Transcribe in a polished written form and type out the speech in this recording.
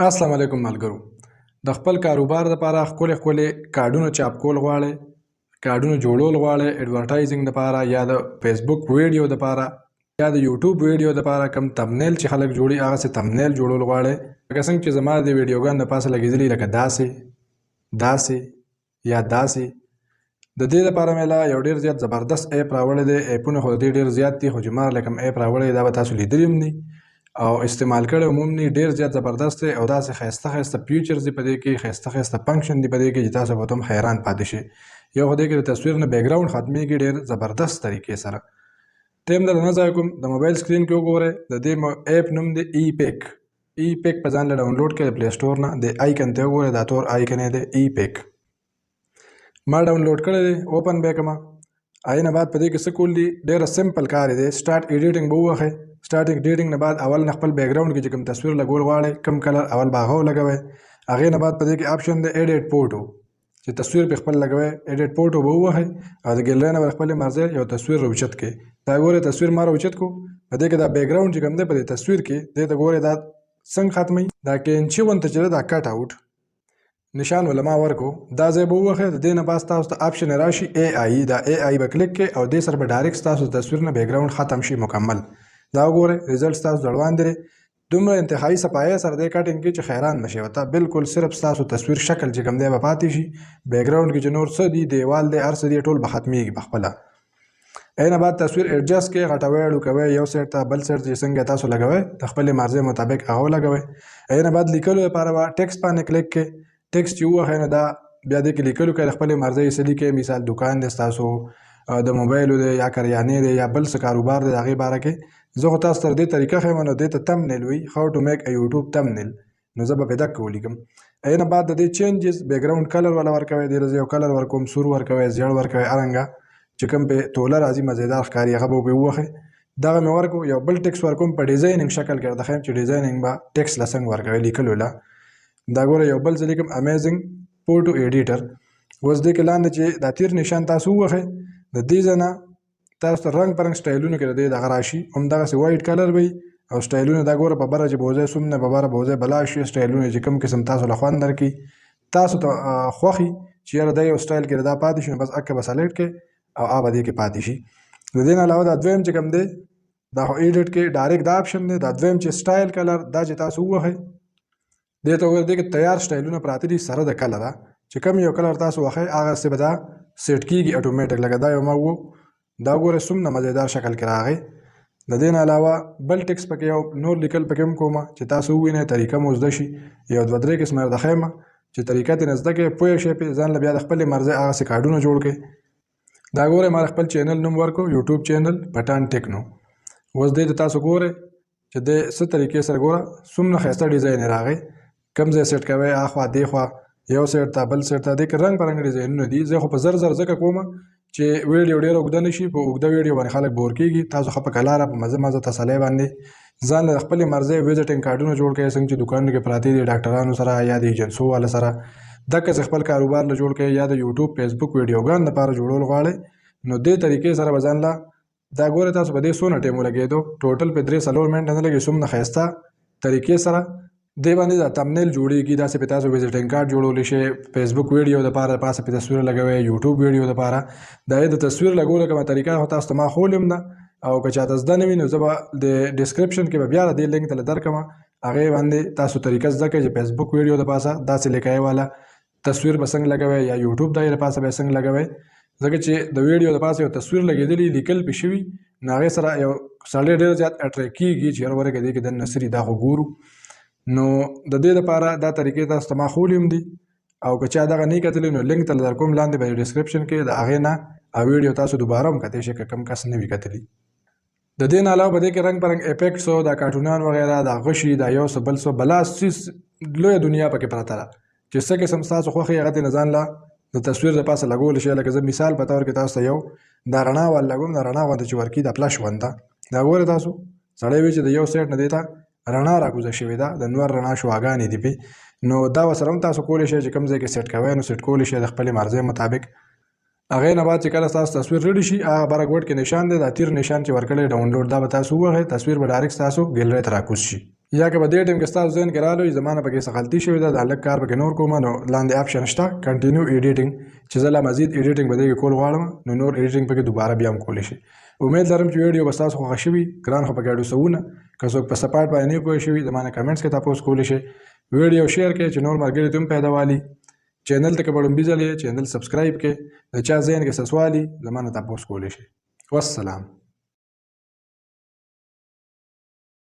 السلام علیکم ملګرو. د خپل کاروبار لپاره ښکلي کارډونه چاپ کول غواړئ، کارډونه جوړول غواړئ، اډورټایزینګ لپاره یا د فیسبوک ویډیو لپاره یا د یوټیوب ویډیو لپاره کم تمنیل چې خلک جوړي هغسې تمنیل جوړول غواړئ، لکه څنګه چې زما د ویډیوګانو د پاسه لګېدلي لکه داسې یا داسې. د دې لپاره مې لا یو ډېر زیات زبردست ایپ راوړی دی. ایپونه خو د دې ډېر زیات دي خو چې ما لکه ایپ راوړی دا به تاسو لیدلي هم دي او استعمال کړی هم دي. ډېر زیات زبردست دی او داسې ښایسته فیچرز دي په دې کې، ښایسته فنکشن دي په دې کې چې تاسو به هم حیران پاتې شئ. یو خو دې کې د تصویر نه بیکګراوند ختمیږي ډېر زبردست طریقې سره. ټایم دلته نه ضایع کوم، د موبایل سکرین کې وګورئ. د دې ایپ نوم دی ای پیک په ځان له ډاونلوډ کړئ د پلی سټور نه. د آیکن ته وګورئ، دا تور آیکن یې دی ای پیک. ما ډاونلوډ کړی دی، اوپن به کړم. هغې نه بعد په دې کې څه کول دي، ډېره سمپل کار دی. سټارټ ایډیټینګ به ووهئ. سټارټ ایډیټینګ نه بعد اول نه خپل بیکګراوند کې چې کوم تصویر لګول غواړئ کوم کلر اول به هغه ولګوئ. هغې نه بعد په دې کې آپشن دی ایډیټ فوټو، چې تصویر پې خپل لګوئ. ایډیټ فوټو به ووهئ او د ګیلرۍ نه به خپلې مرضۍ یو تصویر راوچت کړئ. دا ګورئ تصویر ما راوچت کړو. په دې کې دا بیکګراوند چې کوم دی په دې تصویر کې دې ته ګورئ دا څنګه ختموي، دا کینچي غونته چې دی دا کټ آوټ نشان ولا ما ورکو. دا ځای به ووهئ. د دې نه بعد ستاسو ته آپشن راشي اے آئی. دا اے آئی به کلیک کړئ او دې سره به ډایرکټ ستاسو د تصویر نه بیکګراوند ختم شي مکمل. دا وګورئ ریزلټ ستاسو ځړوان دی. دومره انتهایي صفایۍ سره دی کټینګ کې چې حیران نشئ ورته. بالکل صرف ستاسو تصویر شکل چې کوم دی به پاتې شي. بیکګراوند کې چې نور څه دي، دیوال دی، هر څه دي، ټول به ختمیږي په خپله. هغې نه بعد تصویر ایډجسټ کړئ، غټوئ اړو کوئ، یو سایډ ته بل سایډ چې څنګه تاسو لګوئ د خپلې مرضۍ مطابق هغه ولګوئ. هغې نه بعد لیکلو لپاره به ټکسټ باندې کلیک کړئ. ټکسټ چې ووهئ نو دا بیا دې کې لیکلو کوئ د خپلې مرضۍ څه لیکئ. مثال دکان دی ستاسو، د موبایلو دی یا کریانې دی یا بل څه کاروبار دی د هغې باره کې. زه خو تاسو ته دې طریقه ښیم نو دې ته تمنیل وي، هاو ټو میک ا یوټیوب تمنیل. نو زه به پې دقه ولیکم. هغې نه بعد د دې چینجز بیکګراوند کلر والا ورکوئ. دې له زه یو کلر ورکوم، سور ورکوئ، زیړ ورکوئ، هرنګه چې کوم پې توله راځي مزیدار ښکاري هغه به پې ووهئ. دغه مې ورکړو. یو بل ټکس ورکوم په ډیزاینینګ شکل کې درته ښیم چې ډیزاینینګ به ټکس له څنګه ورکوئ لیکلو له. دا ګوره یو بل ځل لیکم امیزنګ فوټو ایډیټر. اوس دې کې لاندې چې دا تیر نشان تاسو ووهئ، د دې ځای نه تاسو ته رنګ پرنګ سټایلونه کې د دې دغه راشي. همدغسې وایټ کلر به وي او سټایلونه دا ګوره په بره چې بوځئ څومره په بره بوځئ بلا شي. سټایلونه چې کوم قسم تاسو له خوند درکړي، تاسو ته خوښي چې یاره دا یو سټایل کې دا پاتې شي نو بس اکه به سلیکټ کړئ او هغه به دې کې پاتې شي. د دې نه علاوه دا دویم چې کوم دی دا خو ایډیټ کې ډایرکټ دا آپشن دی. دا دویم چې سټایل کلر دا چې تاسو ووهئ دې ته وګورئ، دې کې تیار سټایلونه پراته دي سره د کلره. چې کوم یو کلر تاسو وښئ هغسې به دا سیټ کېږي اټومیټک. لکه دا یو ما وو، دا ګورئ څومره مزیدار شکل کې راغی. د دې نه علاوه بل ټکس پکې یو نور لیکل پکې هم کومه چې تاسو ووینئ، طریقه مو زده شي. یو دوه درې قسمه درته ښیم چې طریقه ترې زده کړئ، پوه شئ پې، ځان له بیا د خپلې مرضۍ هغسې کارډونه جوړ کړئ. دا ګورئ ما د خپل چینل نوم ورکړو، یوټیوب چینل پټان ټیکنو. اوس دې ته تاسو ګورئ چې دې څه طریقې سره ګوره څومره ښایسته ډیزاین یې راغی. کوم ځای سیټ کوئ، اخوا دېخوا، یو سایډ ته بل سایډ ته. دې کې رنګ پرنګ ډیزاینونه دي. زه خو په زر ځکه کومه چې ویډیو ډېره اوږده نه شي. په اوږده ویډیو باندې خلک بور کېږي. تاسو ښه په کلاره په مزه تسلی باندې ځان له خپلې مرضۍ ویزټینګ کارډونه جوړ کړئ، څنګه چې دوکانونو کې پراته دي ډاکټرانو سره یا د ایجنسو والا سره. دقسې خپل کاروبار له جوړ کړئ یا د یوټیوب فیسبوک ویډیوګانو لپاره جوړول غواړئ نو دې طریقې سره به ځان له دا ګورئ تاسو په دې څونه ټایم ولګېدو، ټوټل په 3-4 منټه نه لګي. څومره ښایسته طریقې سره دې باندې دا تمنیل جوړېږي. داسې پې تاسو ویزټینګ کارډ جوړولی شئ، فیسبوک ویډیو دپاره پاسه پې تصویر لګوئ، یوټیوب ویډیو دپاره. دا یې د تصویر لګولو کومه طریقه خو تاسو ته ما ښولې هم ده او که چاته زده نه وي نو زه به د ډسکرپشن کې به بیا د دې لینک ته درکړم. هغې باندې تاسو طریقه زده کړئ چې فیسبوک ویډیو د پاسه داسې لیکایي والا تصویر به څنګه لګوئ یا یوټیوب دای د پاسه به څنګه لګوئ. ځکه چې د ویډیو د پاسه یو تصویر لګېدلی لیکل پې شوي نو هغې سره یو سړی ډېر زیات اټریکټ کېږي چې یاره ورکه دې کې دننه څه دي دا خو ګورو. نو د دې لپاره دا طریقې تاسو ته ما ښولې هم دي او که چا دغه نه کتلي نو لینک ته در کوم لاندې به ډسکرپشن کې د هغې نه ویډیو تاسو دوباره هم کتی شئ که کوم کس نه وي کتلي. د دې نه علاوه په دې کې رنګ پرنګ افیکټس او دا کارټونان وغیره دا غشي دا یو څه بل څه بلا څیز لویه دنیا پکې پرته ده چې څه قسم ستاسو خوښې هغه ترې نه ځان له د تصویر د پاسه لګولی شئ. لکه زه مثال په طور کې تاسو ته یو دا رڼا وال لګوم. دا رڼا غونته چې ورکي دا فلش غونته دا ګورئ تاسو سړی وي چې د یو سایډ نه دې ته رڼا راکوزه شوې ده، د نور رڼا شعاګانې دي پې. نو دا ورسره هم تاسو کولی شئ چې کوم ځای کې سیټ کوئ نو سیټ کولی شئ د خپلې مرضۍ مطابق. هغې نه بعد چې کله ستاسو تصویر ریډي شي هغه بره ګوټ کې نشان دی، دا تیر نشان چې ورکړی ډاونلوډ دا به تاسو ووهئ، تصویر به ډایرکټ ستاسو ګیلرۍ ته راکوز شي. یا که په دې ټایم کې ستاسو ذهن کې راغلی زما نه پکې څه غلطي شوې ده دا لږ کار پکې نور کوم نو لاندې آپشن شته کنټینیو ایډیټینګ چې زه لا مزید ایډیټینګ به دې کې کول غواړم نو نور ایډیټینګ پکې دوباره بیا هم کولی شي. امید لرم چې ویډیو به ستاسو خوښه شوي ګران خو پکې اډو سوونه که څوک په سپاټ باندې نه پوه شوي زما نه کمنټس کې تاسو کولی شئ ویډیو شیر کړئ چې نور ملګري ته هم پیدا والي چینل ته که په ړومبي ځل یې چینل سبسکرایب کړئ د چا ذهن کې څه سوال وي زما نه تاسو کولی شئ. والسلام.